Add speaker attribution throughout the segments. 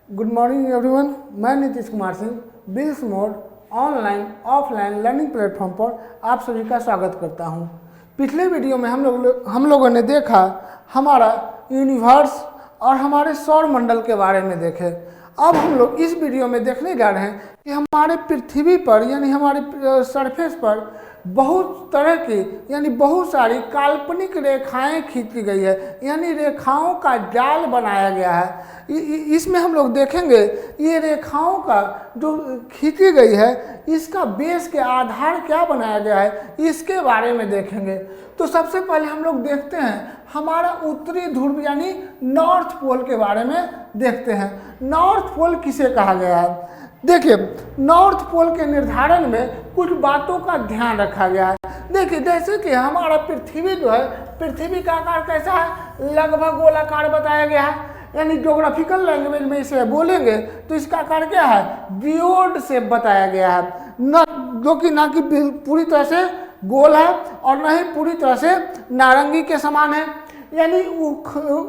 Speaker 1: Good morning everyone. मैं Nitish Kumar Singh bills mode online offline learning platform पर आप सभी का स्वागत करता हूं। पिछले वीडियो में हम लोगों ने देखा हमारा यूनिवर्स और हमारे सौर मंडल के बारे में देखे। अब हम लोग इस वीडियो में देखने जा रहे हैं कि हमारे पृथ्वी पर यानी हमारे सरफेस पर बहुत तरह की यानी बहुत सारी काल्पनिक रेखाएं खींची गई है, यानी रेखाओं का जाल बनाया गया है। इसमें हम लोग देखेंगे ये रेखाओं का जो खींची गई है इसका बेस के आधार क्या बनाया गया है, इसके बारे में देखेंगे। तो सबसे पहले हम लोग देखते हैं हमारा उत्तरी ध्रुव यानी नॉर्थ पोल के बारे में देखते हैं। नॉर्थ पोल किसे कहा गया है? देखिए, नॉर्थ पोल के निर्धारण में कुछ बातों का ध्यान रखा गया है। देखिए, जैसे कि हमारा पृथ्वी जो है, पृथ्वी का आकार कैसा है? लगभग गोलाकार बताया गया है। यानी ज्योग्राफिकल लैंग्वेज में इसे बोलेंगे तो इसका आकार क्या है? जियोड शेप बताया गया है, न जो कि ना कि पूरी तरह से गोल है और न ही पूरी तरह से नारंगी के समान है, यानी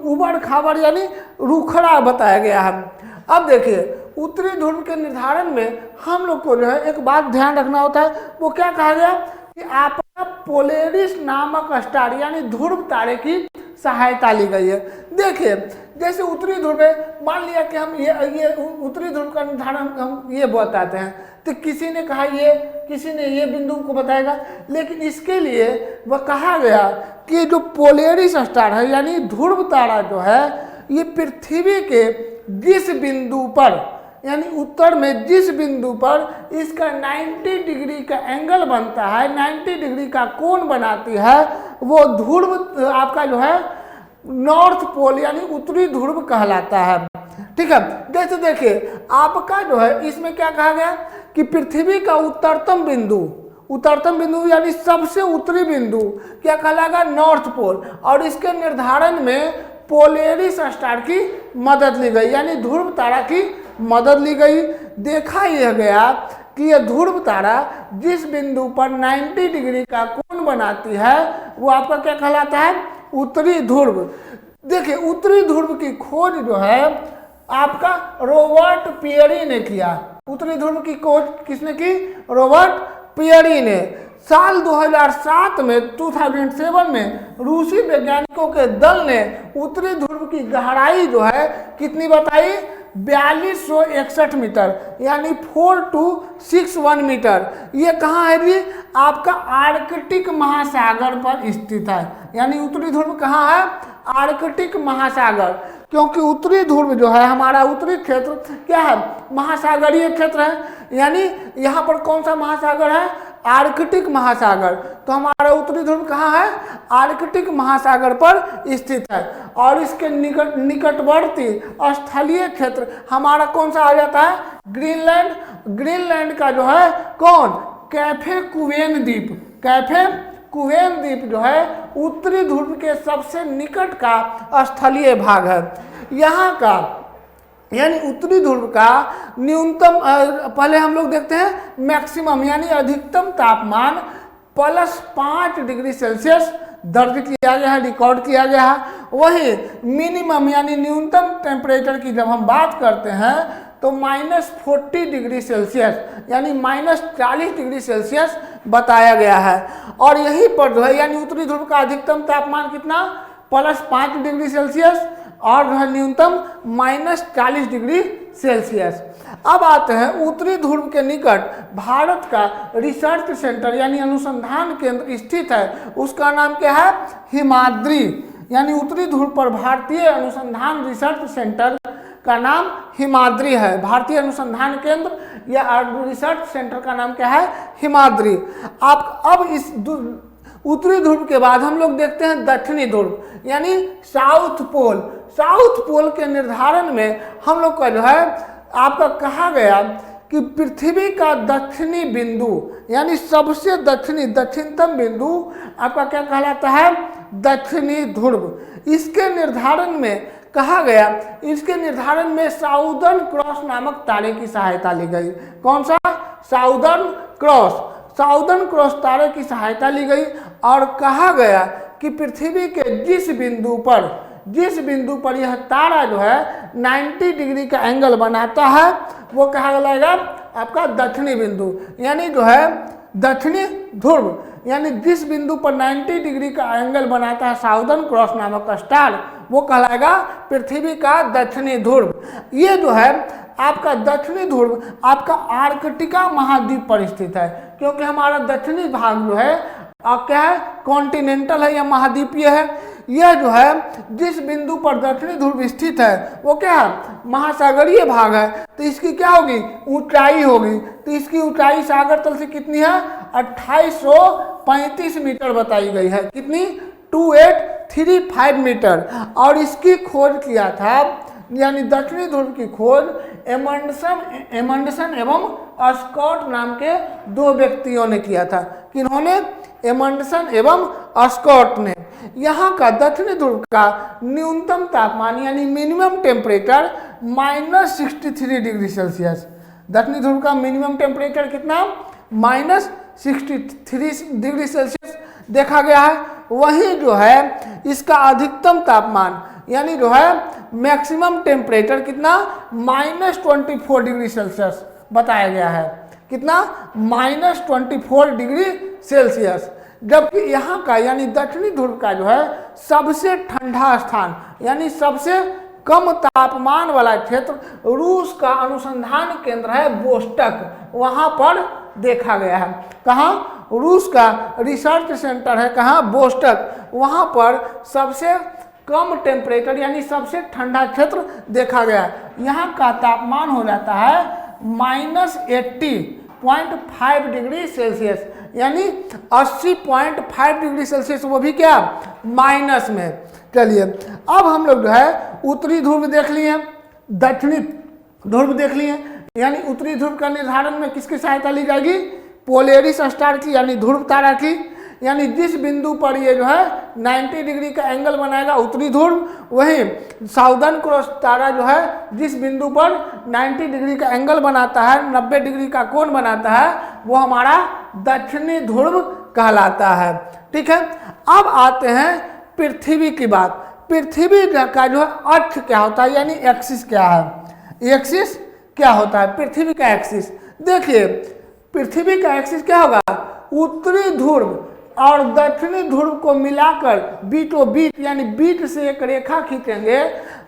Speaker 1: उबड़ खाबड़ यानी रूखड़ा बताया गया है। अब देखिए, उत्तरी ध्रुव के निर्धारण में हम लोग को जो है एक बात ध्यान रखना होता है। वो क्या कहा गया कि आपका पोलेरिस नामक स्टार यानी ध्रुव तारे की सहायता ली गई है। देखिए, जैसे उत्तरी ध्रुव में मान लिया कि हम ये उत्तरी ध्रुव का निर्धारण हम ये बताते हैं, तो किसी ने कहा ये, किसी ने ये बिंदु को बताएगा, लेकिन इसके लिए वह कहा गया कि जो पोलेरिस स्टार है यानी ध्रुव तारा जो है ये पृथ्वी के जिस बिंदु पर यानी उत्तर में जिस बिंदु पर इसका 90 डिग्री का एंगल बनता है, 90 डिग्री का कोण बनाती है, वो ध्रुव आपका जो है नॉर्थ पोल यानी उत्तरी ध्रुव कहलाता है। ठीक है, जैसे देखिए आपका जो है इसमें क्या कहा गया कि पृथ्वी का उत्तरतम बिंदु यानी सबसे उत्तरी बिंदु क्या कहलाएगा? North pole. और इसके निर्धारण में पोलेरिस स्टार की मदद ली गई यानी ध्रुव तारा की मदद ली गई। देखा यह गया कि यह ध्रुव तारा जिस बिंदु पर 90 डिग्री का कोण बनाती है वो आपका क्या कहलाता है? उत्तरी ध्रुव। देखिए, उत्तरी ध्रुव की खोज जो है आपका रॉबर्ट पियरी ने किया। उत्तरी ध्रुव की खोज किसने की? रॉबर्ट पियरी ने। साल 2007 में 2007 में रूसी वैज्ञानिकों के दल ने उत्तरी ध्रुव की गहराई जो है कितनी बताई? 4261 मीटर यानी 4261 मीटर। ये कहाँ है जी? आपका आर्कटिक महासागर पर स्थित है। यानी उत्तरी ध्रुव कहाँ है? आर्कटिक महासागर। क्योंकि उत्तरी ध्रुव जो है हमारा उत्तरी क्षेत्र क्या है? महासागरीय क्षेत्र है। यानी यहाँ पर कौन सा महासागर है? आर्कटिक महासागर। तो हमारा उत्तरी ध्रुव कहाँ है? आर्कटिक महासागर पर स्थित है। और इसके निकटवर्ती स्थलीय क्षेत्र हमारा कौन सा आ जाता है? ग्रीनलैंड। ग्रीनलैंड का जो है कौन? कैफे कुवेन द्वीप। कैफे कुवेन द्वीप जो है उत्तरी ध्रुव के सबसे निकट का स्थलीय भाग है। यहाँ का यानी उत्तरी ध्रुव का न्यूनतम पहले हम लोग देखते हैं मैक्सिमम यानी अधिकतम तापमान +5 डिग्री सेल्सियस दर्ज किया गया है, रिकॉर्ड किया गया है। वही मिनिमम यानी न्यूनतम टेम्परेचर की जब हम बात करते हैं तो -40 डिग्री सेल्सियस यानी -40 डिग्री सेल्सियस बताया गया है। और यहीं पर जो है यानी उत्तरी ध्रुव का अधिकतम तापमान कितना? +5 डिग्री सेल्सियस और जो है न्यूनतम -40 डिग्री सेल्सियस। अब आते हैं उत्तरी ध्रुव के निकट भारत का रिसर्च सेंटर यानी अनुसंधान केंद्र स्थित है। उसका नाम क्या है? हिमाद्री। यानी उत्तरी ध्रुव पर भारतीय अनुसंधान रिसर्च सेंटर का नाम हिमाद्री है। भारतीय अनुसंधान केंद्र या रिसर्च सेंटर का नाम क्या है? हिमाद्री। आप अब इस उत्तरी ध्रुव के बाद हम लोग देखते हैं दक्षिणी ध्रुव यानी साउथ पोल। साउथ पोल के निर्धारण में हम लोग का जो है आपका कहा गया कि पृथ्वी का दक्षिणी बिंदु यानी सबसे दक्षिणतम बिंदु आपका क्या कहलाता है? दक्षिणी ध्रुव। इसके निर्धारण में कहा गया, इसके निर्धारण में साउदर्न क्रॉस नामक तारे की सहायता ली गई। कौन सा? Southern cross. साउदर्न क्रॉस तारे की सहायता ली गई और कहा गया कि पृथ्वी के जिस बिंदु पर यह तारा जो है 90 डिग्री का एंगल बनाता है वो कहा जाएगा आपका दक्षिणी बिंदु, यानी जो है दक्षिणी ध्रुव, यानी जिस बिंदु पर 90 डिग्री का एंगल बनाता है साउदर्न क्रॉस नामक स्टार, वो कहलाएगा पृथ्वी का दक्षिणी ध्रुव। ये जो है आपका दक्षिणी ध्रुव आपका आर्कटिका महाद्वीप पर स्थित है, क्योंकि हमारा दक्षिणी भाग जो है क्या है, कॉन्टिनेंटल है या महाद्वीपीय है। यह जो है जिस बिंदु पर दक्षिणी ध्रुव स्थित है वो क्या है, महासागरीय भाग है, तो इसकी क्या होगी, ऊंचाई होगी। तो इसकी ऊंचाई सागर तल से कितनी है, 2835 मीटर बताई गई है। कितनी, 2835 मीटर। और इसकी खोज किया था, यानी दक्षिणी ध्रुव की खोज एमंडसन एवं स्कॉट नाम के दो व्यक्तियों ने किया था। किन्होंने, एमंडसन एवं स्कॉट ने। यहाँ का दक्षिणी ध्रुव का न्यूनतम तापमान यानी मिनिमम टेम्परेचर -63 डिग्री सेल्सियस। दक्षिणी ध्रुव का मिनिमम टेम्परेचर कितना, -63 डिग्री सेल्सियस देखा गया है। वहीं जो है इसका अधिकतम तापमान यानी जो है मैक्सिमम टेम्परेचर कितना, -24 डिग्री सेल्सियस बताया गया है। कितना, -24 डिग्री सेल्सियस। जबकि यहाँ का यानी दक्षिणी ध्रुव का जो है सबसे ठंडा स्थान यानी सबसे कम तापमान वाला क्षेत्र रूस का अनुसंधान केंद्र है बोस्टक, वहाँ पर देखा गया है। कहाँ, रूस का रिसर्च सेंटर है कहाँ, बोस्टक, वहाँ पर सबसे कम टेम्परेचर यानी सबसे ठंडा क्षेत्र देखा गया है। यहाँ का तापमान हो जाता है -80.5 डिग्री सेल्सियस, यानी 80.5 डिग्री सेल्सियस, वो भी क्या, माइनस में। चलिए अब हम लोग जो है उत्तरी ध्रुव देख लिए, दक्षिणी ध्रुव देख लिए। यानी उत्तरी ध्रुव का निर्धारण में किसकी सहायता ली जाएगी, पोलेरिस स्टार की यानी ध्रुव तारा की। यानी जिस बिंदु पर ये जो है 90 डिग्री का एंगल बनाएगा उत्तरी ध्रुव, वहीं साउदर्न क्रॉस तारा जो है जिस बिंदु पर 90 डिग्री का एंगल बनाता है, 90 डिग्री का कोण बनाता है, वो हमारा दक्षिणी ध्रुव कहलाता है। ठीक है, अब आते हैं पृथ्वी की बात। पृथ्वी का जो है अक्ष क्या होता है, यानी एक्सिस क्या है, एक्सिस क्या होता है पृथ्वी का एक्सिस। देखिए पृथ्वी का एक्सिस क्या होगा, उत्तरी ध्रुव और दक्षिणी ध्रुव को मिलाकर बीचों बीच यानी बीच से एक रेखा खींचेंगे,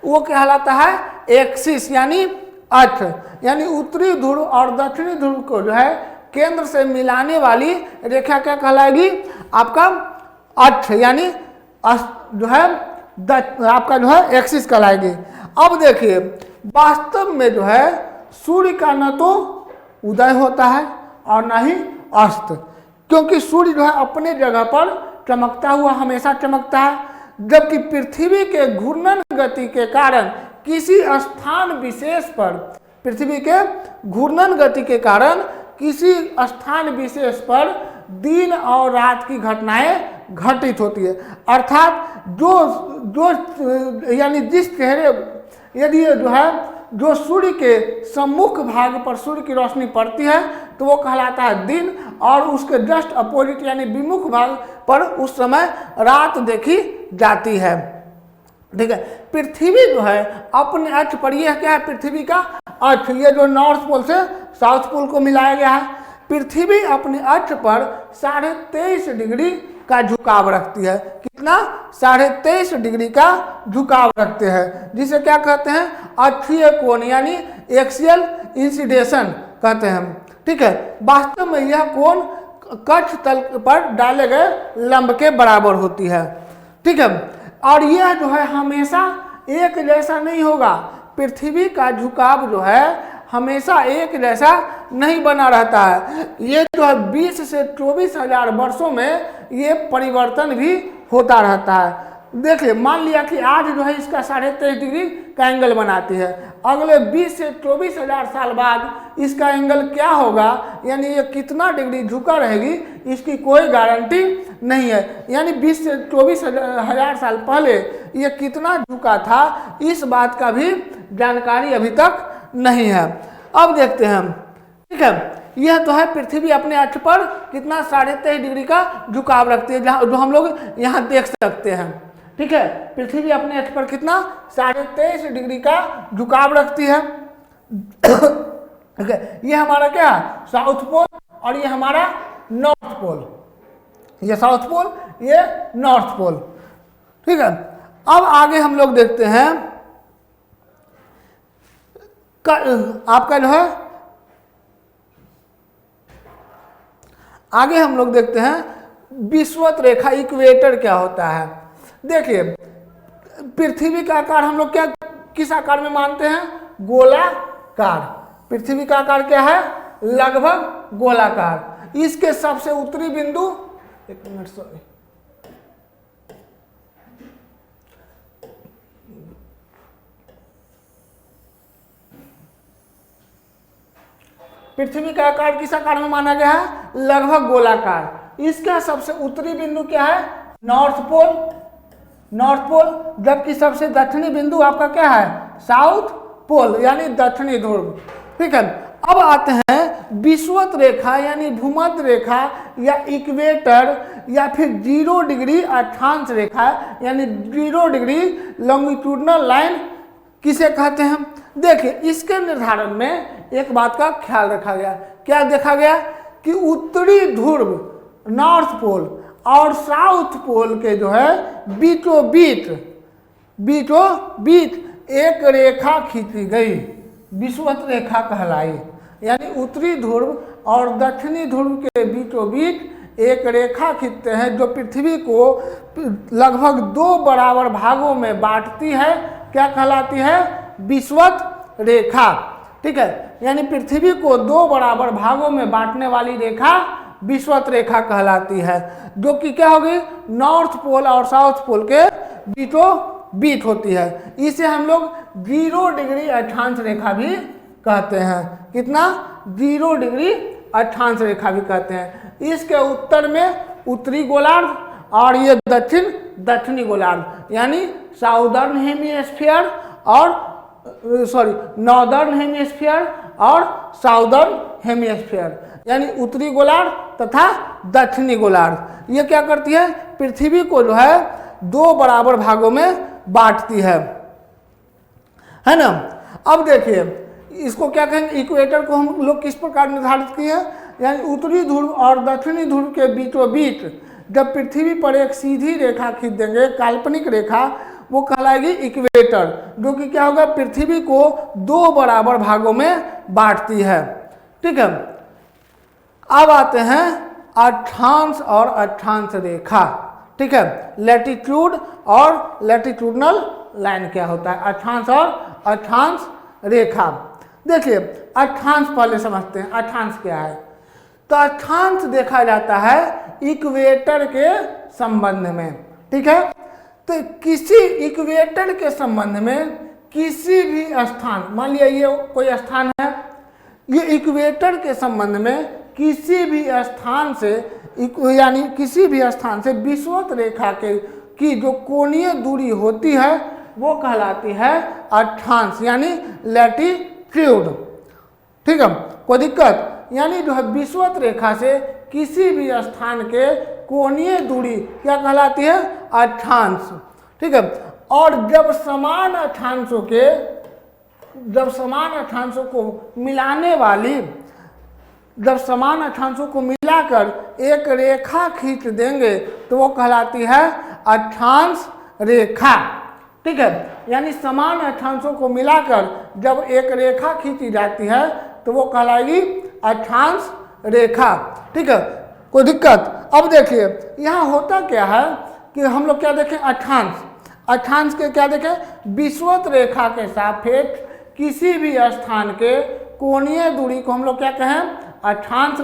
Speaker 1: वो कहलाता है एक्सिस यानी अक्ष। यानी उत्तरी ध्रुव और दक्षिणी ध्रुव को जो है केंद्र से मिलाने वाली रेखा क्या कहलाएगी, आपका अक्ष यानी जो है आपका जो है एक्सिस कहलाएगी। अब देखिए वास्तव में जो है सूर्य का न तो उदय होता है और न ही अस्त, क्योंकि सूर्य जो है अपने जगह पर चमकता हुआ हमेशा चमकता है, जबकि पृथ्वी के घूर्णन गति के कारण किसी स्थान विशेष पर, पृथ्वी के घूर्णन गति के कारण किसी स्थान विशेष पर दिन और रात की घटनाएं घटित होती है। अर्थात जो यानी जिस चेहरे, यदि जो है जो सूर्य के सम्मुख भाग पर सूर्य की रोशनी पड़ती है तो वो कहलाता है दिन, और उसके जस्ट अपोजिट यानी विमुख भाग पर उस समय रात देखी जाती है। ठीक है, पृथ्वी जो है अपने अक्ष पर, यह क्या है पृथ्वी का अक्ष, ये जो नॉर्थ पोल से साउथ पोल को मिलाया गया है। पृथ्वी अपने अक्ष पर 23.5 डिग्री का झुकाव रखती है। कितना, 23.5 डिग्री का झुकाव रखते हैं, जिसे क्या कहते हैं, अक्षीय कोण यानी एक्सियल इंसिडेशन कहते हैं। ठीक है, वास्तव में यह कोण कक्ष तल पर डाले गए लंब के बराबर होती है। ठीक है, और यह जो है हमेशा एक जैसा नहीं होगा। पृथ्वी का झुकाव जो है हमेशा एक जैसा नहीं बना रहता है। ये जो है 20 से 24 हजार वर्षों में ये परिवर्तन भी होता रहता है। देखिए मान लिया कि आज जो है इसका 23.5 डिग्री का एंगल बनाती है, अगले 20 से 24 हजार साल बाद इसका एंगल क्या होगा, यानी ये कितना डिग्री झुका रहेगी, इसकी कोई गारंटी नहीं है। यानी 20 से 24 हजार साल पहले ये कितना झुका था, इस बात का भी जानकारी अभी तक नहीं है। अब देखते हैं। ठीक है, यह तो है पृथ्वी अपने अक्ष पर कितना 23.5 डिग्री का झुकाव रखती है, जो हम लोग यहाँ देख सकते हैं। ठीक ठीक है, पृथ्वी अपने अक्ष पर कितना 23.5 डिग्री का झुकाव रखती है। ठीक है, ये हमारा क्या है साउथ पोल और ये हमारा नॉर्थ पोल, ये साउथ पोल ये नॉर्थ पोल। ठीक है, अब आगे हम लोग देखते हैं आपका जो है आगे हम लोग देखते हैं विषुवत रेखा इक्वेटर क्या होता है। देखिए पृथ्वी का आकार हम लोग क्या किस आकार में मानते हैं, गोलाकार। पृथ्वी का आकार क्या है, लगभग गोलाकार। इसके सबसे उत्तरी बिंदु, एक मिनट सॉरी, पृथ्वी का आकार किस आकार में माना गया है, लगभग गोलाकार। इसका सबसे उत्तरी बिंदु क्या है, नॉर्थ पोल, नॉर्थ पोल, जबकि सबसे दक्षिणी बिंदु आपका क्या है, साउथ पोल यानी दक्षिणी ध्रुव। ठीक है, अब आते हैं विषुवत रेखा यानी भूमध्य रेखा या इक्वेटर या फिर 0 डिग्री अक्षांश रेखा यानी 0 डिग्री लॉन्गिट्यूडनल लाइन किसे कहते हैं। देखिए इसके निर्धारण में एक बात का ख्याल रखा गया, क्या देखा गया कि उत्तरी ध्रुव नॉर्थ पोल और साउथ पोल के जो है बीचों बीच एक रेखा खींची गई, विषुवत रेखा कहलाई। यानी उत्तरी ध्रुव और दक्षिणी ध्रुव के बीचों बीच एक रेखा खींचते हैं जो पृथ्वी को लगभग 2 बराबर भागों में बांटती है, क्या कहलाती है, विषुवत रेखा। ठीक है, यानी पृथ्वी को 2 बराबर भागों में बांटने वाली रेखा विषुवत रेखा कहलाती है, जो कि क्या होगी, नॉर्थ पोल और साउथ पोल के बीचों बीच होती है। इसे हम लोग 0 डिग्री अक्षांश रेखा भी कहते हैं। कितना, 0 डिग्री अक्षांश रेखा भी कहते हैं। इसके उत्तर में उत्तरी गोलार्ध और ये दक्षिणी गोलार्ध यानी साउदर्न हेमिस्फीयर और नॉर्दर्न हेमिस्फीयर और साउदर्न हेमिस्फीयर यानी उत्तरी गोलार्ध तथा दक्षिणी गोलार्ध। ये क्या करती है, पृथ्वी को जो है 2 बराबर भागों में बांटती है ना। अब देखिए इसको क्या कहेंगे, इक्वेटर को हम लोग किस प्रकार निर्धारित किए हैं, यानी उत्तरी ध्रुव और दक्षिणी ध्रुव के बीचों बीच जब पृथ्वी पर एक सीधी रेखा खींच देंगे, काल्पनिक रेखा, वो कहलाएगी इक्वेटर, जो कि क्या होगा, पृथ्वी को 2 बराबर भागों में बांटती है। ठीक है, अब आते हैं अक्षांश और अक्षांश रेखा। ठीक है, लैटिट्यूड और लैटिट्यूडनल लाइन क्या होता है, अक्षांश और अक्षांश रेखा। देखिए अक्षांश पहले समझते हैं, अक्षांश क्या है। तो अक्षांश देखा जाता है इक्वेटर के संबंध में। ठीक है, तो किसी इक्वेटर के संबंध में किसी भी स्थान, मान लिया ये कोई स्थान है, ये इक्वेटर के संबंध में किसी भी स्थान से यानी किसी भी स्थान से विषुवत रेखा की जो कोणीय दूरी होती है वो कहलाती है अक्षांश यानी लैटिट्यूड। ठीक है, कोई दिक्कत, यानी जो है विषुवत रेखा से किसी भी स्थान के कोणीय दूरी क्या कहलाती है, अक्षांश। ठीक है, और जब समान अक्षांशों को मिलाने वाली, जब समान अक्षांशों को मिलाकर एक रेखा खींच देंगे तो वो कहलाती है अक्षांश रेखा। ठीक है, यानी समान अक्षांशों को मिलाकर जब एक रेखा खींची जाती है तो वो कहलाएगी अक्षांश रेखा। ठीक है, कोई दिक्कत। अब देखिए यहाँ होता क्या है कि हम लोग क्या देखें, अक्षांश के क्या देखें, विषुवत रेखा के सापेक्ष किसी भी स्थान के कोणीय दूरी को हम लोग क्या कहें, अक्षांश,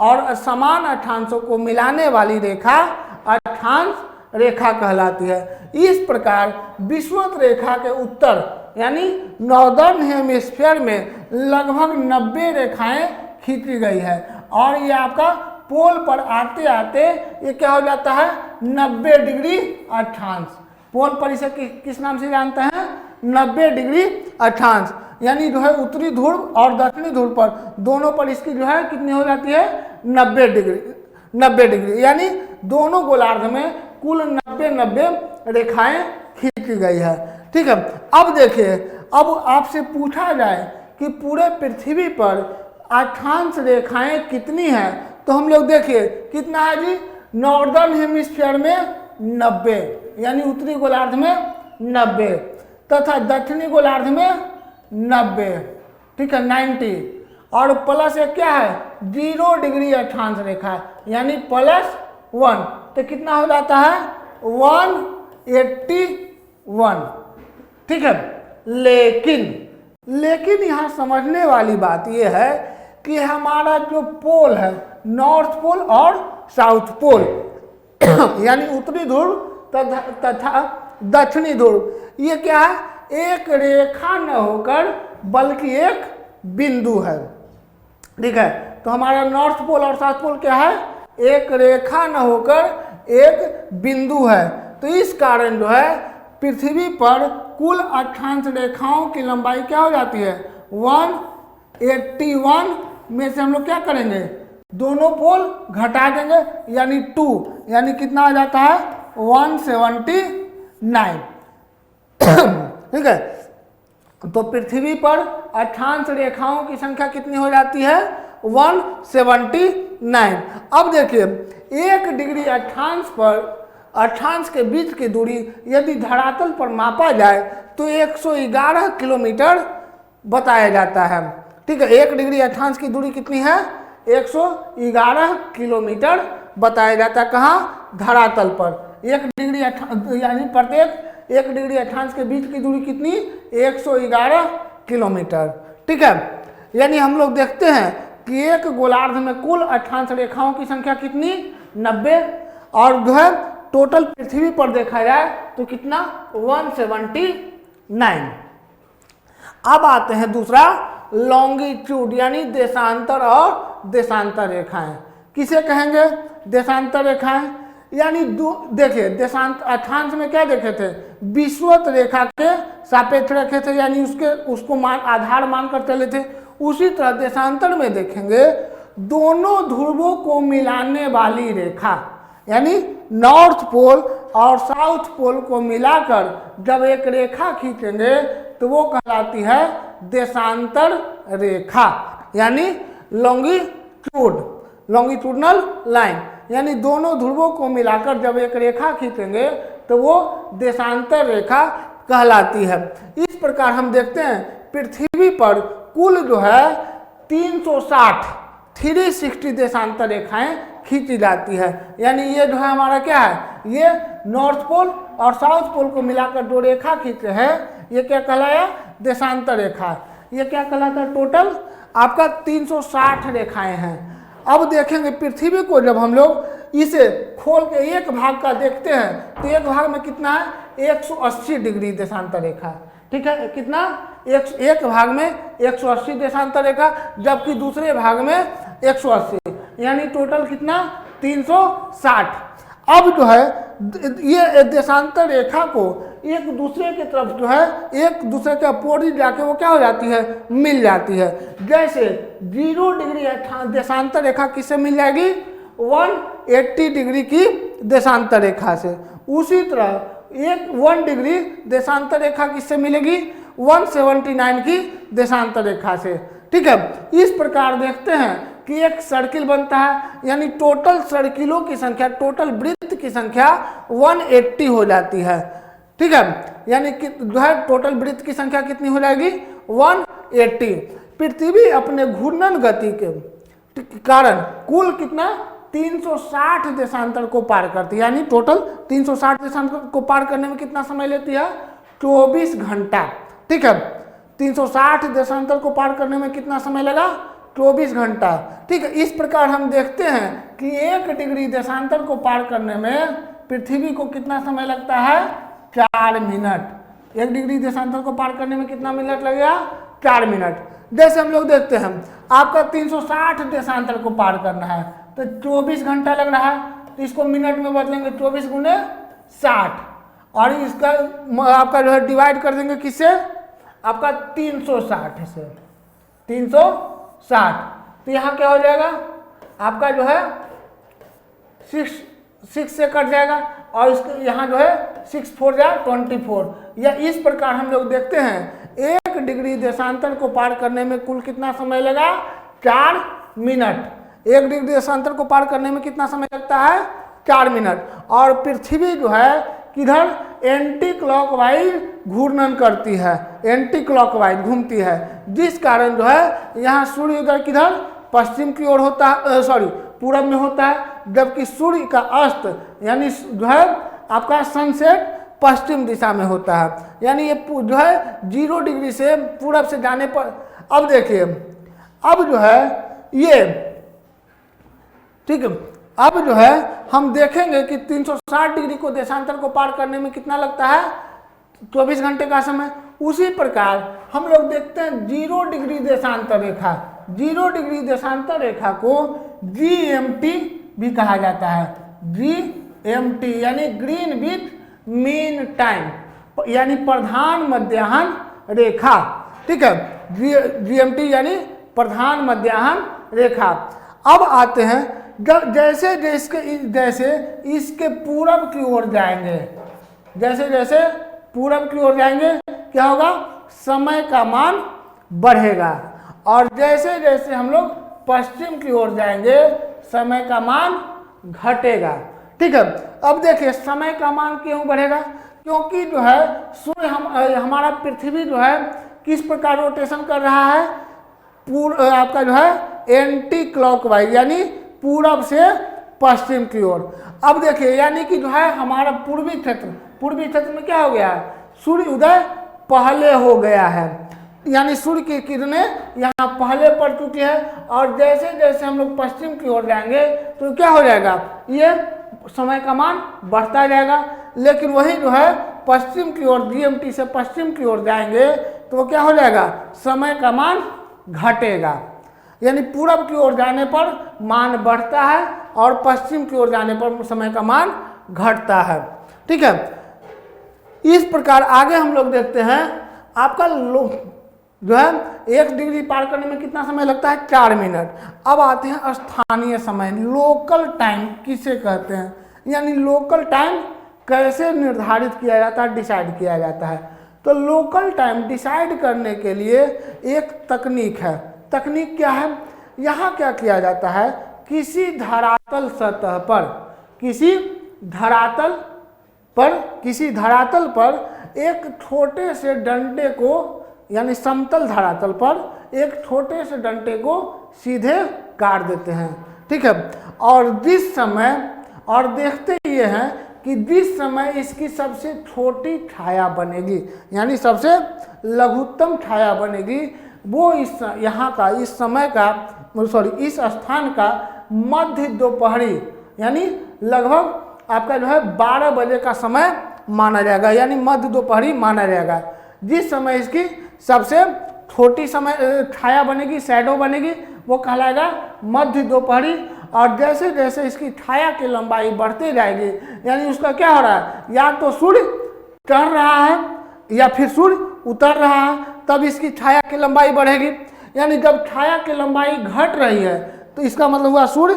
Speaker 1: और समान अक्षांशों को मिलाने वाली रेखा अक्षांश रेखा कहलाती है। इस प्रकार विषुवत रेखा के उत्तर यानी नॉर्दर्न हेमिस्फीयर में लगभग 90 रेखाएं खींची गई है, और ये आपका पोल पर आते आते ये क्या हो जाता है, 90 डिग्री अक्षांश। पोल पर इसे किस नाम से जानते हैं, 90 डिग्री अक्षांश। यानी जो है उत्तरी ध्रुव और दक्षिणी ध्रुव पर दोनों पर इसकी जो है कितनी हो जाती है, 90 डिग्री। यानी दोनों गोलार्ध में कुल 90 रेखाएं खींची गई है। ठीक है, अब देखिए, अब आपसे पूछा जाए कि पूरे पृथ्वी पर अक्षांश रेखाएं कितनी हैं, तो हम लोग देखिए कितना है जी, नॉर्दर्न हेमिस्फीयर में 90, यानी उत्तरी गोलार्ध में 90, तथा दक्षिणी गोलार्ध में 90, ठीक है 90, और प्लस एक क्या है 0 डिग्री अक्षांश रेखा यानी +1, तो कितना हो जाता है 181। ठीक है, लेकिन यहाँ समझने वाली बात यह है कि हमारा जो पोल है, नॉर्थ पोल और साउथ पोल यानी उत्तरी ध्रुव तथा दक्षिणी ध्रुव, ये क्या है, एक रेखा न होकर बल्कि एक बिंदु है। ठीक है, तो हमारा नॉर्थ पोल और साउथ पोल क्या है, एक रेखा न होकर एक बिंदु है। तो इस कारण जो है पृथ्वी पर कुल अक्षांश रेखाओं की लंबाई क्या हो जाती है 181 में से हम लोग क्या करेंगे, दोनों पोल घटा देंगे यानी 2, यानी कितना आ जाता है 179। ठीक है, तो पृथ्वी पर अक्षांश रेखाओं की संख्या कितनी हो जाती है 179। अब देखिए 1 डिग्री अक्षांश के बीच की दूरी यदि धरातल पर मापा जाए तो 111 किलोमीटर बताया जाता है। ठीक है, 1 डिग्री अक्षांश की दूरी कितनी है 111 किलोमीटर बताया जाता है। कहाँ, धरातल पर 1 डिग्री यानी प्रत्येक 1 डिग्री अक्षांश के बीच की दूरी कितनी 111 किलोमीटर। ठीक है, यानी हम लोग देखते हैं कि एक गोलार्ध में कुल अक्षांश रेखाओं की संख्या कितनी 90, और जो है टोटल पृथ्वी पर देखा जाए तो कितना 179। अब आते हैं दूसरा, लॉन्गिट्यूड यानी देशांतर और देशांतर रेखाएं। किसे कहेंगे देशांतर रेखाएं, यानी देखिए अक्षांश में क्या देखे थे, विषुवत रेखा के सापेक्ष रखे थे, यानी उसको आधार मानकर चले थे। उसी तरह देशांतर में देखेंगे दोनों ध्रुवों को मिलाने वाली रेखा, यानी नॉर्थ पोल और साउथ पोल को मिलाकर जब एक रेखा खींचेंगे तो वो कहलाती है देशांतर रेखा, यानी लॉन्गिट्यूडनल लाइन, यानी दोनों ध्रुवों को मिलाकर जब एक रेखा खींचेंगे तो वो देशांतर रेखा कहलाती है। इस प्रकार हम देखते हैं पृथ्वी पर कुल जो है 360 देशांतर रेखाएं खींची जाती है। यानी ये जो है हमारा क्या है, ये नॉर्थ पोल और साउथ पोल को मिलाकर जो रेखा खींचे हैं ये क्या कहलाया देशांतर रेखा। ये क्या कहलाता है, टोटल आपका 360 रेखाएं हैं। अब देखेंगे पृथ्वी को जब हम लोग इसे खोल के एक भाग का देखते हैं तो एक भाग में कितना है 180 डिग्री देशांतर रेखा। ठीक है, कितना एक भाग में 180 देशांतर रेखा, जबकि दूसरे भाग में 180, यानी टोटल कितना 360। अब जो है ये देशांतर रेखा को एक दूसरे की तरफ जो है एक दूसरे के अपोजिट जाके वो क्या हो जाती है, मिल जाती है। जैसे 0 डिग्री देशांतर रेखा किससे मिल जाएगी 180 डिग्री की देशांतर रेखा से। उसी तरह 1 डिग्री देशांतर रेखा किससे मिलेगी 179 की देशांतर रेखा से। ठीक है, इस प्रकार देखते हैं कि एक सर्किल बनता है, यानी टोटल सर्किलों की संख्या, टोटल वृत्त की संख्या 180 हो जाती है। ठीक है, यानी कि जो है टोटल वृत्त की संख्या कितनी हो जाएगी 180। पृथ्वी अपने घूर्णन गति के कारण कुल कितना 360 देशांतर को पार करती है, यानी टोटल 360 देशांतर को पार करने में कितना समय लेती है 24 घंटा। ठीक है, 360 देशांतर को पार करने में कितना समय लगा 24 घंटा। ठीक है, इस प्रकार हम देखते हैं कि 1 डिग्री देशांतर को पार करने में पृथ्वी को कितना समय लगता है 4 मिनट। 1 डिग्री देशांतर को पार करने में कितना मिनट लगेगा 4 मिनट। जैसे हम लोग देखते हैं आपका 360 देशांतर को पार करना है तो 24 घंटा लग रहा है, तो इसको मिनट में बदलेंगे 24 गुने 60, और इसका आपका जो है डिवाइड कर देंगे किससे आपका 360 से 360, तो यहाँ क्या हो जाएगा आपका जो है 6 से कट जाएगा, और इसके यहाँ जो है 6 4 या 24, या इस प्रकार हम लोग देखते हैं 1 डिग्री देशांतर को पार करने में कुल कितना समय लगा, 4 मिनट। 1 डिग्री देशांतर को पार करने में कितना समय लगता है, 4 मिनट। और पृथ्वी जो है किधर, एंटी क्लॉकवाइज घूर्णन करती है, एंटी क्लॉकवाइज घूमती है, जिस कारण जो है यहाँ सूर्य उदय किधर, पश्चिम की ओर होता है, सॉरी पूरब में होता है, जबकि सूर्य का अस्त यानी जो है आपका सनसेट पश्चिम दिशा में होता है। यानी ये जो है 0 डिग्री से पूरब से जाने पर, अब देखिए अब जो है ये ठीक है, अब जो है हम देखेंगे कि 360 डिग्री को देशांतर को पार करने में कितना लगता है, 24 घंटे का समय। उसी प्रकार हम लोग देखते हैं 0 डिग्री देशांतर रेखा, 0 डिग्री देशांतर रेखा को GMT भी कहा जाता है, GMT यानी ग्रीन विथ मीन टाइम, यानी प्रधान मध्याह्न रेखा। ठीक है, GMT यानी प्रधान मध्याह्न रेखा। अब आते हैं जैसे जैसे इसके पूरब की ओर जाएंगे, जैसे जैसे पूरब की ओर जाएंगे क्या होगा, समय का मान बढ़ेगा, और जैसे जैसे हम लोग पश्चिम की ओर जाएंगे समय का मान घटेगा। ठीक है, अब देखिए समय का मान क्यों बढ़ेगा, क्योंकि जो है सूर्य हमारा पृथ्वी जो है किस प्रकार रोटेशन कर रहा है, आपका जो है एंटी क्लॉकवाइज यानी पूरब से पश्चिम की ओर। अब देखिए यानी कि जो है हमारा पूर्वी क्षेत्र में क्या हो गया है, सूर्य उदय पहले हो गया है, यानी सूर्य की किरणें यहाँ पहले पड़ चुकी है, और जैसे जैसे हम लोग पश्चिम की ओर जाएंगे तो क्या हो जाएगा, ये समय का मान बढ़ता जाएगा। लेकिन वही जो है पश्चिम की ओर, GMT से पश्चिम की ओर जाएंगे तो क्या हो जाएगा, समय का मान घटेगा। यानी पूरब की ओर जाने पर मान बढ़ता है और पश्चिम की ओर जाने पर समय का मान घटता है। ठीक है, इस प्रकार आगे हम लोग देखते हैं आपका जो है 1 डिग्री पार करने में कितना समय लगता है, 4 मिनट। अब आते हैं स्थानीय समय, लोकल टाइम किसे कहते हैं, यानी लोकल टाइम कैसे निर्धारित किया जाता है, डिसाइड किया जाता है। तो लोकल टाइम डिसाइड करने के लिए एक तकनीक है। तकनीक क्या है, यहाँ क्या किया जाता है, किसी धरातल सतह पर, किसी धरातल पर एक छोटे से डंडे को, यानी समतल धरातल पर एक छोटे से डंडे को सीधे काट देते हैं। ठीक है, और जिस समय, और देखते ये हैं कि जिस समय इसकी सबसे छोटी छाया बनेगी, यानी सबसे लघुत्तम छाया बनेगी, वो इस यहाँ का, इस समय का, सॉरी इस स्थान का मध्य दोपहरी यानी लगभग आपका जो है 12 बजे का समय माना जाएगा, यानी मध्य दोपहरी माना जाएगा। जिस समय इसकी सबसे छोटी समय छाया बनेगी, शैडो बनेगी, वो कहलाएगा मध्य दोपहरी। और जैसे जैसे इसकी छाया की लंबाई बढ़ती जाएगी, यानी उसका क्या हो रहा है, या तो सूर्य चढ़ रहा है या फिर सूर्य उतर रहा है, तब इसकी छाया की लंबाई बढ़ेगी। यानी जब छाया की लंबाई घट रही है तो इसका मतलब हुआ सूर्य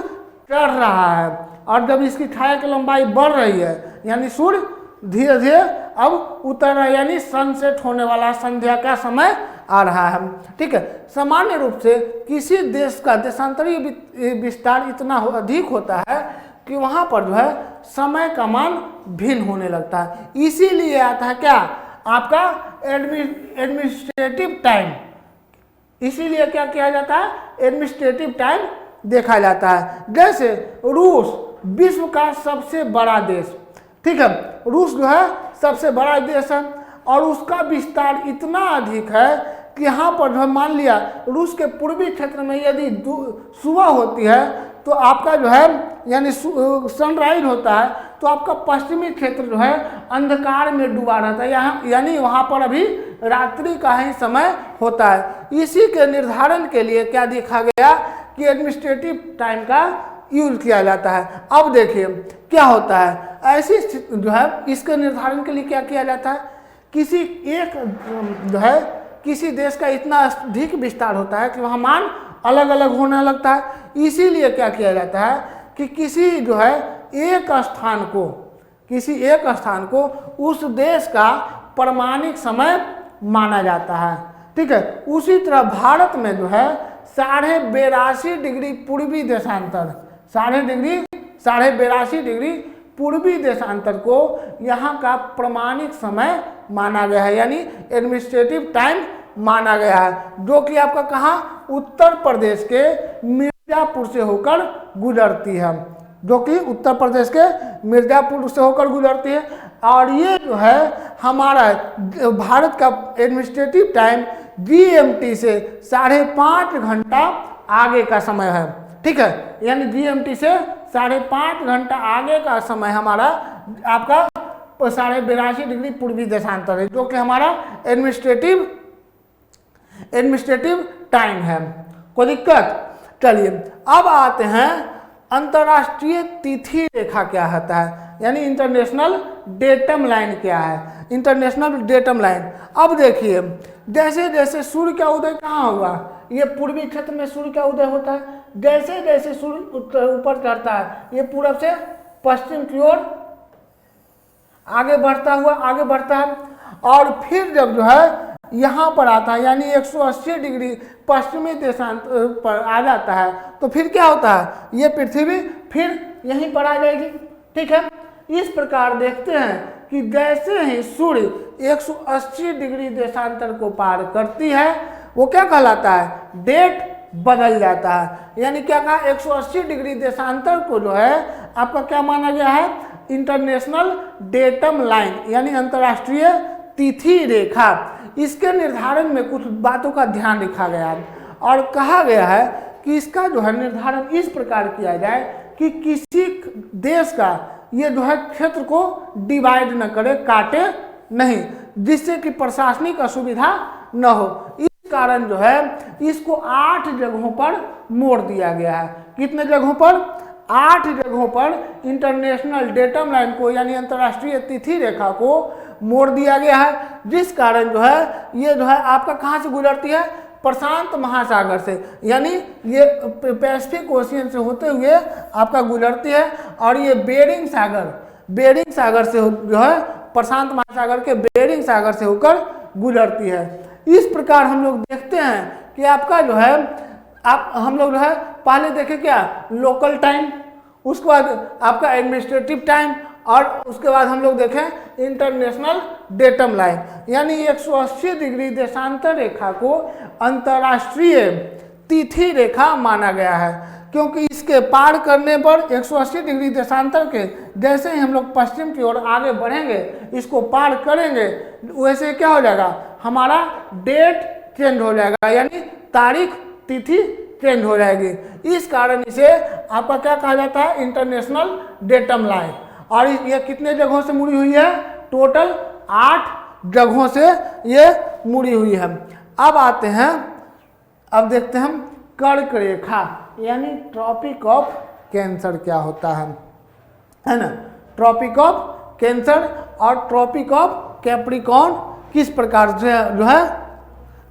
Speaker 1: चढ़ रहा है, और जब इसकी छाया की लंबाई बढ़ रही है यानी सूर्य धीरे धीरे अब उतर रहा है, यानी सनसेट होने वाला, संध्या का समय आ रहा है। ठीक है, सामान्य रूप से किसी देश का देशांतरीय विस्तार इतना अधिक होता है कि वहाँ पर जो है समय का मान भिन्न होने लगता है। इसीलिए आता है क्या, आपका एडमिनिस्ट्रेटिव टाइम, इसीलिए क्या किया जाता है, एडमिनिस्ट्रेटिव टाइम देखा जाता है। जैसे रूस विश्व का सबसे बड़ा देश, ठीक है, रूस जो है सबसे बड़ा देश है, और उसका विस्तार इतना अधिक है कि यहाँ पर जो मान लिया रूस के पूर्वी क्षेत्र में यदि सुबह होती है तो आपका जो है यानी सनराइज होता है, तो आपका पश्चिमी क्षेत्र जो है अंधकार में डूबा रहता है, यहाँ यानी वहाँ पर अभी रात्रि का ही समय होता है। इसी के निर्धारण के लिए क्या देखा गया कि एडमिनिस्ट्रेटिव टाइम का यूज किया जाता है। अब देखिए क्या होता है, ऐसी जो है इसके निर्धारण के लिए क्या किया जाता है, किसी एक जो है किसी देश का इतना अधिक विस्तार होता है कि वहाँ मान अलग अलग होने लगता है। इसीलिए क्या किया जाता है कि किसी जो है एक स्थान को, किसी एक स्थान को उस देश का प्रमाणिक समय माना जाता है। ठीक है, उसी तरह भारत में जो है 82.5 डिग्री पूर्वी देशांतर, 82.5 डिग्री पूर्वी देशांतर को यहाँ का प्रमाणिक समय माना गया है, यानी एडमिनिस्ट्रेटिव टाइम माना गया है, जो कि आपका कहाँ, उत्तर प्रदेश के मिर्जापुर से होकर गुजरती है, जो कि उत्तर प्रदेश के मिर्जापुर से होकर गुजरती है। और ये जो है हमारा भारत का एडमिनिस्ट्रेटिव टाइम GMT से 5.5 घंटा आगे का समय है। ठीक है, यानी GMT से 5.5 घंटा आगे का समय हमारा आपका 82.5 डिग्री पूर्वी देशांतर है, जो कि हमारा एडमिनिस्ट्रेटिव टाइम है। कोई दिक्कत? चलिए अब आते हैं अंतर्राष्ट्रीय तिथि रेखा क्या होता है, यानी इंटरनेशनल डेटम लाइन क्या है, इंटरनेशनल डेटम लाइन। अब देखिए जैसे जैसे सूर्य का उदय कहाँ हुआ, ये पूर्वी क्षेत्र में सूर्य का उदय होता है, जैसे जैसे सूर्य ऊपर चढ़ता है ये पूरब से पश्चिम की ओर आगे बढ़ता है, और फिर जब जो है यहाँ पर आता है यानी 180 डिग्री पश्चिमी देशांतर पर आ जाता है, तो फिर क्या होता है, ये पृथ्वी फिर यहीं पर आ जाएगी। ठीक है, इस प्रकार देखते हैं कि जैसे ही सूर्य 180 डिग्री देशांतर को पार करती है वो क्या कहलाता है, डेट बदल जाता है, यानी क्या कहा, 180 डिग्री देशांतर को जो है आपका क्या माना गया है, इंटरनेशनल डेटम लाइन, यानी अंतर्राष्ट्रीय तिथि रेखा। इसके निर्धारण में कुछ बातों का ध्यान रखा गया है और कहा गया है कि इसका जो है निर्धारण इस प्रकार किया जाए कि किसी देश का ये जो है क्षेत्र को डिवाइड न करे, काटे नहीं, जिससे कि प्रशासनिक असुविधा न हो। इस कारण जो है इसको 8 जगहों पर मोड़ दिया गया है। कितने जगहों पर? 8 जगहों पर इंटरनेशनल डेटम लाइन को यानी अंतर्राष्ट्रीय तिथि रेखा को मोड़ दिया गया है, जिस कारण जो है ये जो है आपका कहाँ से गुजरती है, प्रशांत महासागर से, यानी ये पैसिफिक ओशियन से होते हुए आपका गुजरती है, और ये बेरिंग सागर से जो है प्रशांत महासागर के बेरिंग सागर से होकर गुजरती है। इस प्रकार हम लोग देखते हैं कि आपका जो है हम लोग जो है पहले देखे क्या, लोकल टाइम, उसके बाद आपका एडमिनिस्ट्रेटिव टाइम, और उसके बाद हम लोग देखें इंटरनेशनल डेटम लाइन, यानी 180 डिग्री देशांतर रेखा को अंतर्राष्ट्रीय तिथि रेखा माना गया है, क्योंकि इसके पार करने पर 180 डिग्री देशांतर के जैसे ही हम लोग पश्चिम की ओर आगे बढ़ेंगे, इसको पार करेंगे, वैसे क्या हो जाएगा, हमारा डेट चेंज हो जाएगा, यानी तारीख तिथि चेंज हो जाएगी। इस कारण इसे आपका क्या कहा जाता है, इंटरनेशनल डेटम लाइन। और ये कितने जगहों से मुड़ी हुई है, टोटल 8 जगहों से ये मुड़ी हुई है। अब आते हैं, अब देखते हैं हम कर्क रेखा यानी ट्रॉपिक ऑफ कैंसर क्या होता है ना, ट्रॉपिक ऑफ कैंसर और ट्रॉपिक ऑफ कैप्रिकॉर्न किस प्रकार से जो है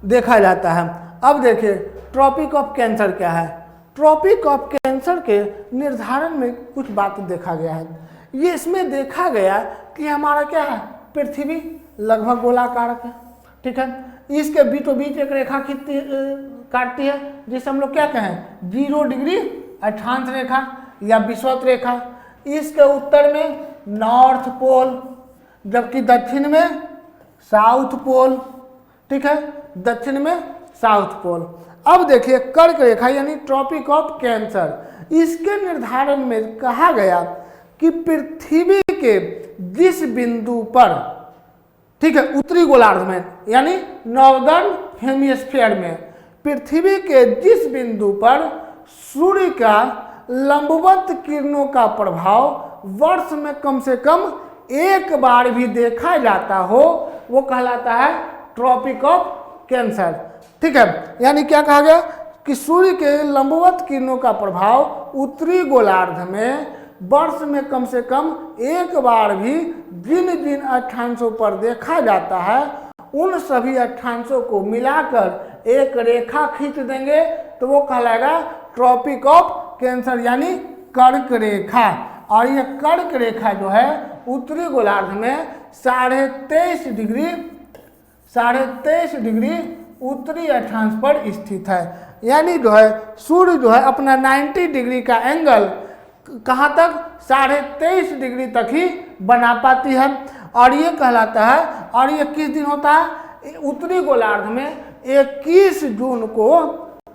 Speaker 1: देखा जाता है। अब देखिए ट्रॉपिक ऑफ कैंसर क्या है। ट्रॉपिक ऑफ कैंसर के निर्धारण में कुछ बात देखा गया है। ये इसमें देखा गया कि हमारा क्या है, पृथ्वी लगभग गोलाकार है, ठीक है, इसके बीचों बीच एक रेखा काटती है जिसे हम लोग क्या कहें, 0 डिग्री अक्षांश रेखा या विषुवत रेखा। इसके उत्तर में नॉर्थ पोल, जबकि दक्षिण में साउथ पोल, ठीक है, दक्षिण में साउथ पोल। अब देखिए कर्क रेखा यानी ट्रॉपिक ऑफ कैंसर, इसके निर्धारण में कहा गया कि पृथ्वी के जिस बिंदु पर, ठीक है, उत्तरी गोलार्ध में यानी नॉर्दर्न हेमिस्फीयर में, पृथ्वी के जिस बिंदु पर सूर्य का लंबवत किरणों का प्रभाव वर्ष में कम से कम एक बार भी देखा जाता हो, वो कहलाता है ट्रॉपिक ऑफ कैंसर। ठीक है, यानी क्या कहा गया कि सूर्य के लंबवत किरणों का प्रभाव उत्तरी गोलार्ध में वर्ष में कम से कम एक बार भी जिन जिन अक्षांशों पर देखा जाता है, उन सभी अक्षांशों को मिलाकर एक रेखा खींच देंगे तो वो कहलाएगा ट्रॉपिक ऑफ कैंसर यानी कर्क रेखा। और ये कर्क रेखा जो है उत्तरी गोलार्ध में 23.5 डिग्री उत्तरी अक्षांश पर स्थित है। यानी जो है सूर्य जो है अपना 90 डिग्री का एंगल कहाँ तक 23.5 डिग्री तक ही बना पाती है। और ये कहलाता है, और ये किस दिन होता है? उत्तरी गोलार्ध में 21 जून को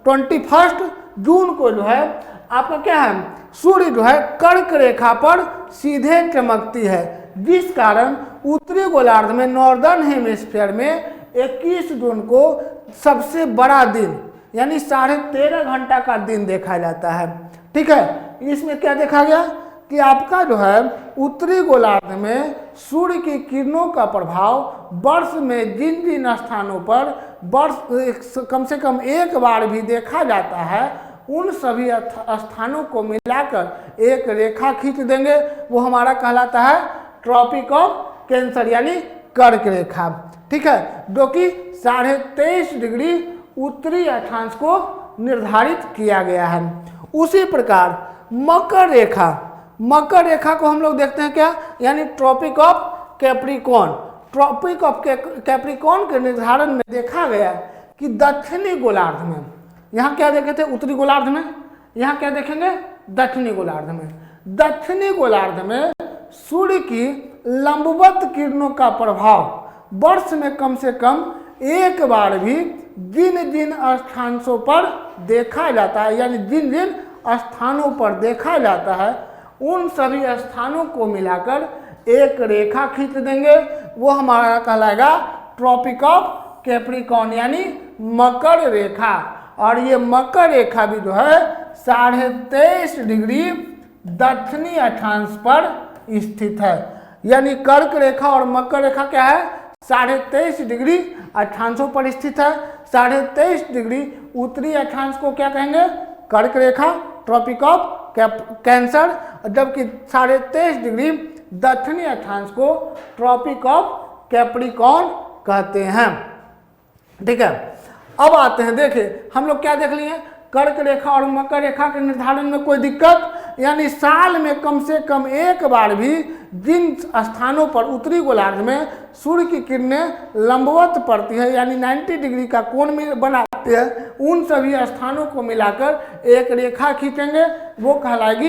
Speaker 1: 21 जून को जो है आपका क्या है, सूर्य जो है कर्क रेखा पर सीधे चमकती है, जिस कारण उत्तरी गोलार्ध में नॉर्दर्न हेमिस्फीयर में 21 जून को सबसे बड़ा दिन यानी 13.5 घंटा का दिन देखा जाता है। ठीक है, इसमें क्या देखा गया कि आपका जो है उत्तरी गोलार्ध में सूर्य की किरणों का प्रभाव वर्ष में जिन जिन स्थानों पर वर्ष कम से कम एक बार भी देखा जाता है, उन सभी स्थानों को मिलाकर एक रेखा खींच देंगे, वो हमारा कहलाता है ट्रॉपिक ऑफ कैंसर यानी कर्क रेखा। ठीक है, जो कि 23.5 डिग्री उत्तरी अक्षांश को निर्धारित किया गया है। उसी प्रकार मकर रेखा को हम लोग देखते हैं क्या, यानी Tropic of Capricorn. Tropic of Capricorn के निर्धारण में देखा गया कि दक्षिणी गोलार्ध में, यहाँ क्या देखे थे उत्तरी गोलार्ध में, यहाँ क्या देखेंगे दक्षिणी गोलार्ध में। दक्षिणी गोलार्ध में सूर्य की लंबवत किरणों का प्रभाव वर्ष में कम से कम एक बार भी जिन जिन स्थानों पर देखा जाता है, यानी जिन जिन स्थानों पर देखा जाता है, उन सभी स्थानों को मिलाकर एक रेखा खींच देंगे, वो हमारा कहलाएगा ट्रॉपिक ऑफ कैप्रिकॉर्न यानी मकर रेखा। और ये मकर रेखा भी जो है 23.5 डिग्री दक्षिणी अक्षांश पर स्थित है। यानी कर्क रेखा और मकर रेखा क्या है, 23.5 डिग्री अक्षांशों पर स्थित है। 23.5 डिग्री उत्तरी अक्षांश को क्या कहेंगे, कर्क रेखा ट्रॉपिक ऑफ कैंसर, जबकि 23.5 डिग्री दक्षिणी अक्षांश को ट्रॉपिक ऑफ कैप्रिकॉर्न कहते हैं। ठीक है, अब आते हैं, देखिए हम लोग क्या देख लिए, कर्क रेखा और मकर रेखा के निर्धारण में कोई दिक्कत, यानी साल में कम से कम एक बार भी जिन स्थानों पर उत्तरी गोलार्ध में सूर्य की किरणें लंबवत पड़ती है, यानी 90 डिग्री का कोण बनाती है, उन सभी स्थानों को मिलाकर एक रेखा खींचेंगे, वो कहलाएगी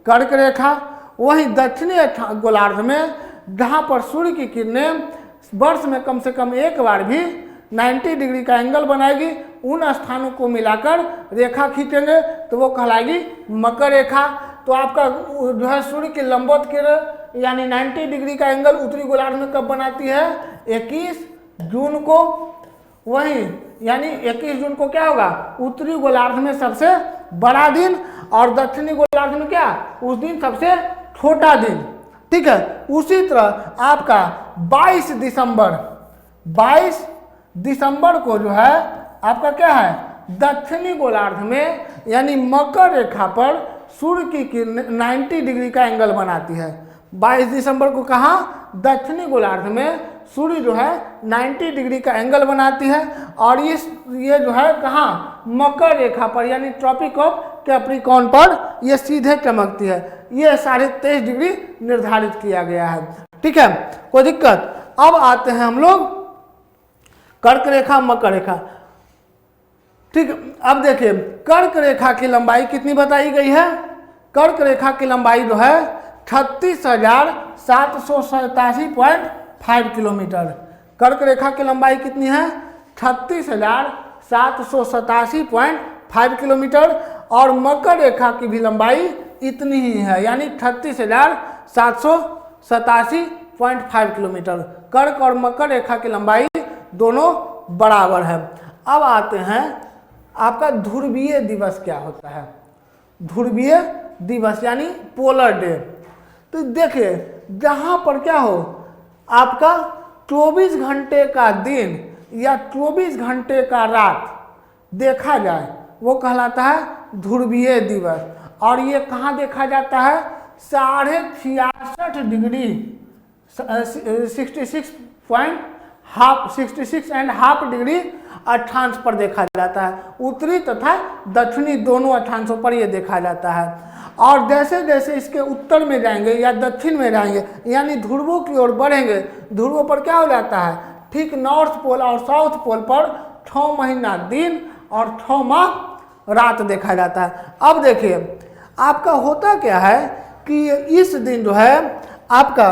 Speaker 1: कर्क रेखा। वहीं दक्षिणी गोलार्ध में जहाँ पर सूर्य की किरणें वर्ष में कम से कम एक बार भी 90 डिग्री का एंगल बनाएगी, उन स्थानों को मिलाकर रेखा खींचेंगे तो वो कहलाएगी मकर रेखा। तो आपका जो है सूर्य की लंबवत किरण यानी 90 डिग्री का एंगल उत्तरी गोलार्ध में कब बनाती है, 21 जून को। वहीं यानी 21 जून को क्या होगा, उत्तरी गोलार्ध में सबसे बड़ा दिन और दक्षिणी गोलार्ध में क्या, उस दिन सबसे छोटा दिन। ठीक है, उसी तरह आपका 22 दिसंबर को जो है आपका क्या है, दक्षिणी गोलार्ध में यानी मकर रेखा पर सूर्य की किरण 90 डिग्री का एंगल बनाती है। 22 दिसंबर को कहाँ, दक्षिणी गोलार्ध में सूर्य जो है 90 डिग्री का एंगल बनाती है, और ये जो है कहाँ, मकर रेखा पर यानी ट्रॉपिक ऑफ कैप्रिकॉर्न पर ये सीधे चमकती है। ये 23.5 डिग्री निर्धारित किया गया है। ठीक है, कोई दिक्कत। अब आते हैं हम लोग कर्क रेखा मकर रेखा। ठीक, अब देखिए कर्क रेखा की लंबाई कितनी बताई गई है, कर्क रेखा की लंबाई जो है 36,787.5 किलोमीटर। कर्क रेखा की लंबाई कितनी है, 36,787.5 किलोमीटर, और मकर रेखा की भी लंबाई इतनी ही है यानी 36,787.5 किलोमीटर। कर्क और मकर रेखा की लंबाई दोनों बराबर है। अब आते हैं आपका ध्रुवीय दिवस क्या होता है, ध्रुवीय दिवस यानी पोलर डे। तो देखिए जहाँ पर क्या हो, आपका 24 घंटे का दिन या 24 घंटे का रात देखा जाए, वो कहलाता है ध्रुवीय दिवस। और ये कहाँ देखा जाता है, 66.5 डिग्री 66.5 डिग्री अक्षांश पर देखा जाता है। उत्तरी तथा दक्षिणी दोनों अक्षांशों पर यह देखा जाता है। और जैसे जैसे इसके उत्तर में जाएंगे या दक्षिण में जाएंगे यानी ध्रुवों की ओर बढ़ेंगे, ध्रुवों पर क्या हो जाता है, ठीक नॉर्थ पोल और साउथ पोल पर 6 महीना दिन और 6 माह रात देखा जाता है। अब देखिए आपका होता क्या है कि इस दिन जो है आपका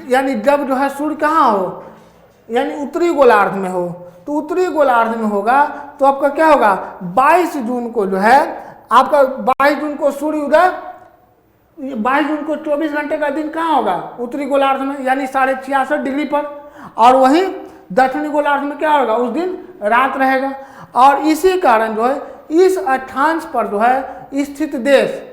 Speaker 1: यानी जब जो है सूर्य कहाँ हो, यानी उत्तरी गोलार्ध में हो, तो उत्तरी गोलार्ध में होगा तो आपका क्या होगा, 22 जून को जो है आपका 22 जून को सूर्य उदय, 22 जून को 24 घंटे का दिन कहाँ होगा, उत्तरी गोलार्ध में यानी 66.5 डिग्री पर, और वहीं दक्षिणी गोलार्ध में क्या होगा, उस दिन रात रहेगा। और इसी कारण जो है इस अक्षांश पर जो है स्थित देश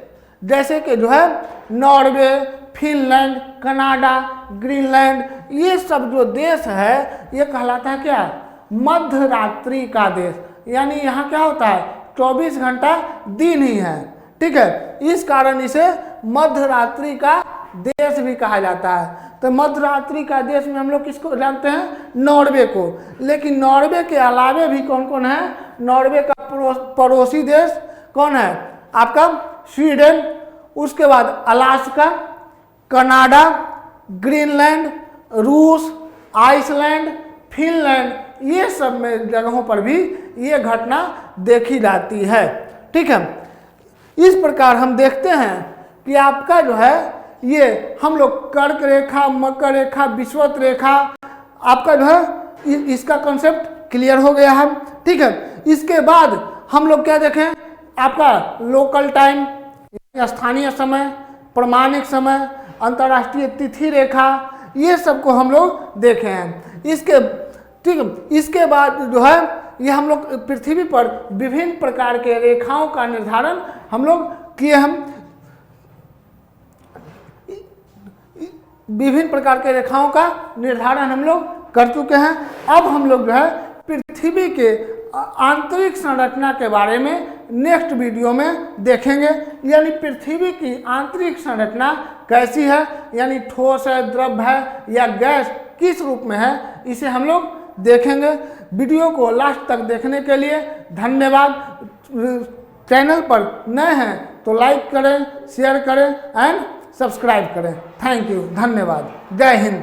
Speaker 1: जैसे कि जो है नॉर्वे, फिनलैंड, कनाडा, ग्रीनलैंड, ये सब जो देश है ये कहलाता है क्या, मध्य रात्रि का देश, यानी यहाँ क्या होता है 24 घंटा दिन ही है, ठीक है। इस कारण इसे मध्य रात्रि का देश भी कहा जाता है। तो मध्य रात्रि का देश में हम लोग किसको जानते हैं, नॉर्वे को। लेकिन नॉर्वे के अलावे भी कौन कौन है, नॉर्वे का पड़ोसी देश कौन है आपका, स्वीडन, उसके बाद अलास्का, कनाडा, ग्रीनलैंड, रूस, आइसलैंड, फिनलैंड, ये सब में जगहों पर भी ये घटना देखी जाती है, ठीक है। इस प्रकार हम देखते हैं कि आपका जो है ये हम लोग कर्क रेखा, मकर रेखा, विषुवत रेखा, आपका जो है इसका कॉन्सेप्ट क्लियर हो गया है, ठीक है। इसके बाद हम लोग क्या देखें, आपका लोकल टाइम, स्थानीय समय, प्रमाणिक समय, अंतर्राष्ट्रीय तिथि रेखा, ये सब को हम लोग देखे हैं। इसके ठीक है, इसके बाद जो है ये हम लोग पृथ्वी पर विभिन्न प्रकार के रेखाओं का निर्धारण हम लोग किए, हम विभिन्न प्रकार के रेखाओं का निर्धारण हम लोग कर चुके हैं। अब हम लोग जो है पृथ्वी के आंतरिक संरचना के बारे में नेक्स्ट वीडियो में देखेंगे, यानी पृथ्वी की आंतरिक संरचना कैसी है, यानी ठोस है, द्रव है या गैस, किस रूप में है, इसे हम लोग देखेंगे। वीडियो को लास्ट तक देखने के लिए धन्यवाद। चैनल पर नए हैं तो लाइक करें, शेयर करें एंड सब्सक्राइब करें। थैंक यू, धन्यवाद, जय हिंद।